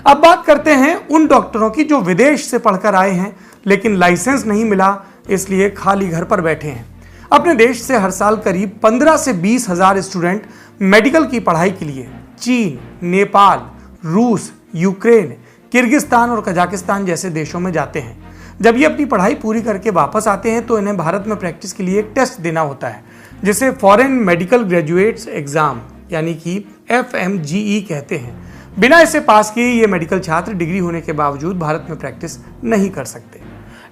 अब बात करते हैं उन डॉक्टरों की जो विदेश से पढ़कर आए हैं लेकिन लाइसेंस नहीं मिला, इसलिए खाली घर पर बैठे हैं। अपने देश से हर साल करीब 15 से 20 हजार स्टूडेंट मेडिकल की पढ़ाई के लिए चीन, नेपाल, रूस, यूक्रेन, किर्गिस्तान और कजाकिस्तान जैसे देशों में जाते हैं। जब ये अपनी पढ़ाई पूरी करके वापस आते हैं तो इन्हें भारत में प्रैक्टिस के लिए एक टेस्ट देना होता है, जिसे फॉरेन मेडिकल ग्रेजुएट्स एग्जाम यानी कि FMGE कहते हैं। बिना इसे पास किए ये मेडिकल छात्र डिग्री होने के बावजूद भारत में प्रैक्टिस नहीं कर सकते।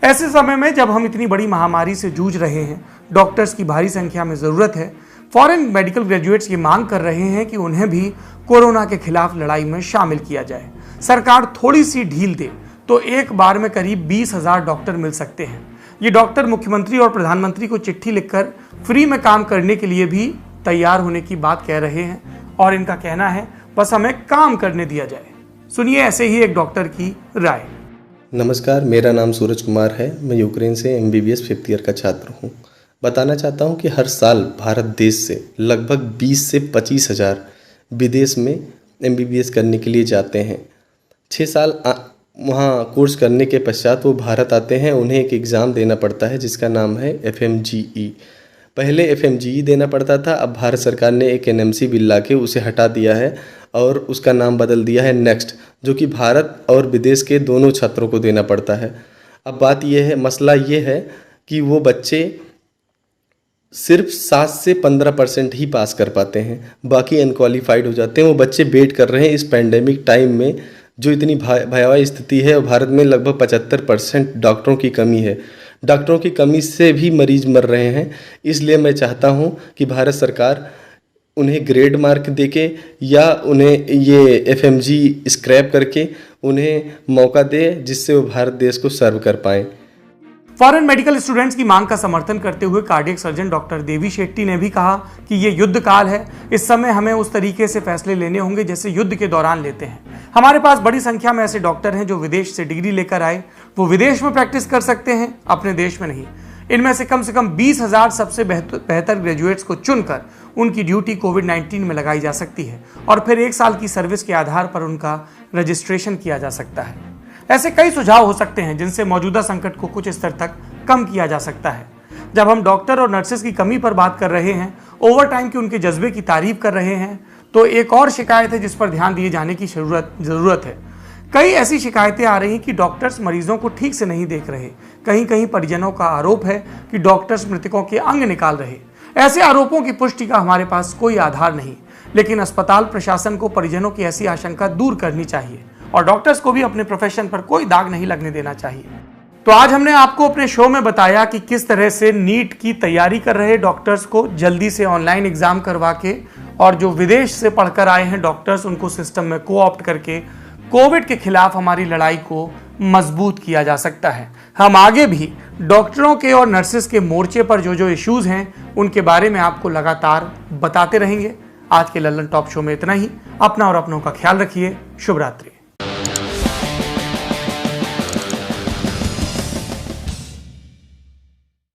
ऐसे समय में जब हम इतनी बड़ी महामारी से जूझ रहे हैं, डॉक्टर्स की भारी संख्या में ज़रूरत है, फॉरेन मेडिकल ग्रेजुएट्स ये मांग कर रहे हैं कि उन्हें भी कोरोना के खिलाफ लड़ाई में शामिल किया जाए। सरकार थोड़ी सी ढील दे तो एक बार में करीब 20 हजार डॉक्टर मिल सकते हैं। ये डॉक्टर मुख्यमंत्री और प्रधानमंत्री को चिट्ठी लिखकर फ्री में काम करने के लिए भी तैयार होने की बात कह रहे हैं और इनका कहना है बस हमें काम करने दिया जाए। सुनिए ऐसे ही एक डॉक्टर की राय। नमस्कार, मेरा नाम सूरज कुमार है। मैं यूक्रेन से MBBS 5th ईयर का छात्र हूँ। बताना चाहता हूँ कि हर साल भारत देश से लगभग 20 से 25 हज़ार विदेश में MBBS करने के लिए जाते हैं। 6 साल वहाँ कोर्स करने के पश्चात वो भारत आते हैं। उन्हें एक एग्ज़ाम देना पड़ता है जिसका नाम है FMGE। पहले FMGE देना पड़ता था, अब भारत सरकार ने एक NMC बिल ला के उसे हटा दिया है और उसका नाम बदल दिया है नेक्स्ट, जो कि भारत और विदेश के दोनों छात्रों को देना पड़ता है। अब बात यह है, मसला ये है कि वो बच्चे सिर्फ 7 से 15% ही पास कर पाते हैं, बाकी अनक्वालिफाइड हो जाते हैं। वो बच्चे वेट कर रहे हैं इस पैंडेमिक टाइम में, जो इतनी भयावह स्थिति है। और भारत में लगभग 75% डॉक्टरों की कमी है। डॉक्टरों की कमी से भी मरीज मर रहे हैं। इसलिए मैं चाहता हूं कि भारत सरकार उन्हें ग्रेड मार्क देके या उन्हें ये FMG स्क्रैप करके उन्हें मौका दे, जिससे वो भारत देश को सर्व कर पाएँ। फॉरेन मेडिकल स्टूडेंट्स की मांग का समर्थन करते हुए cardiac surgeon doctor Devi Shetty ने भी कहा कि ये युद्ध काल है। इस समय हमें उस तरीके से फैसले लेने होंगे जैसे युद्ध के दौरान लेते हैं। हमारे पास बड़ी संख्या में ऐसे डॉक्टर हैं जो विदेश से डिग्री लेकर आए। वो विदेश में प्रैक्टिस कर सकते हैं, अपने देश में नहीं। इनमें से कम 20 हजार सबसे बेहतर ग्रेजुएट्स को चुनकर उनकी ड्यूटी कोविड-19 में लगाई जा सकती है और फिर 1 साल की सर्विस के आधार पर उनका रजिस्ट्रेशन किया जा सकता है। ऐसे कई सुझाव हो सकते हैं जिनसे मौजूदा संकट को कुछ स्तर तक कम किया जा सकता है। जब हम डॉक्टर और नर्सेस की कमी पर बात कर रहे हैं, ओवर टाइम के उनके जज्बे की तारीफ कर रहे हैं, तो एक और शिकायत है जिस पर ध्यान दिए जाने की जरूरत है। कई ऐसी शिकायतें आ रही हैं कि डॉक्टर्स मरीजों को ठीक से नहीं देख रहे। कहीं कहीं परिजनों का आरोप है कि डॉक्टर्स मृतकों के अंग निकाल रहे। ऐसे आरोपों की पुष्टि का हमारे पास कोई आधार नहीं, लेकिन अस्पताल प्रशासन को परिजनों की ऐसी आशंका दूर करनी चाहिए और डॉक्टर्स को भी अपने प्रोफेशन पर कोई दाग नहीं लगने देना चाहिए। तो आज हमने आपको अपने शो में बताया कि किस तरह से नीट की तैयारी कर रहे डॉक्टर्स को जल्दी से ऑनलाइन एग्जाम करवा के और जो विदेश से पढ़कर आए हैं डॉक्टर्स, उनको सिस्टम में कोऑप्ट करके कोविड के खिलाफ हमारी लड़ाई को मजबूत किया जा सकता है। हम आगे भी डॉक्टरों के और नर्सेस के मोर्चे पर जो इश्यूज हैं उनके बारे में आपको लगातार बताते रहेंगे। आज के लल्लन टॉप शो में इतना ही। अपना और अपनों का ख्याल रखिए। शुभ रात्रि।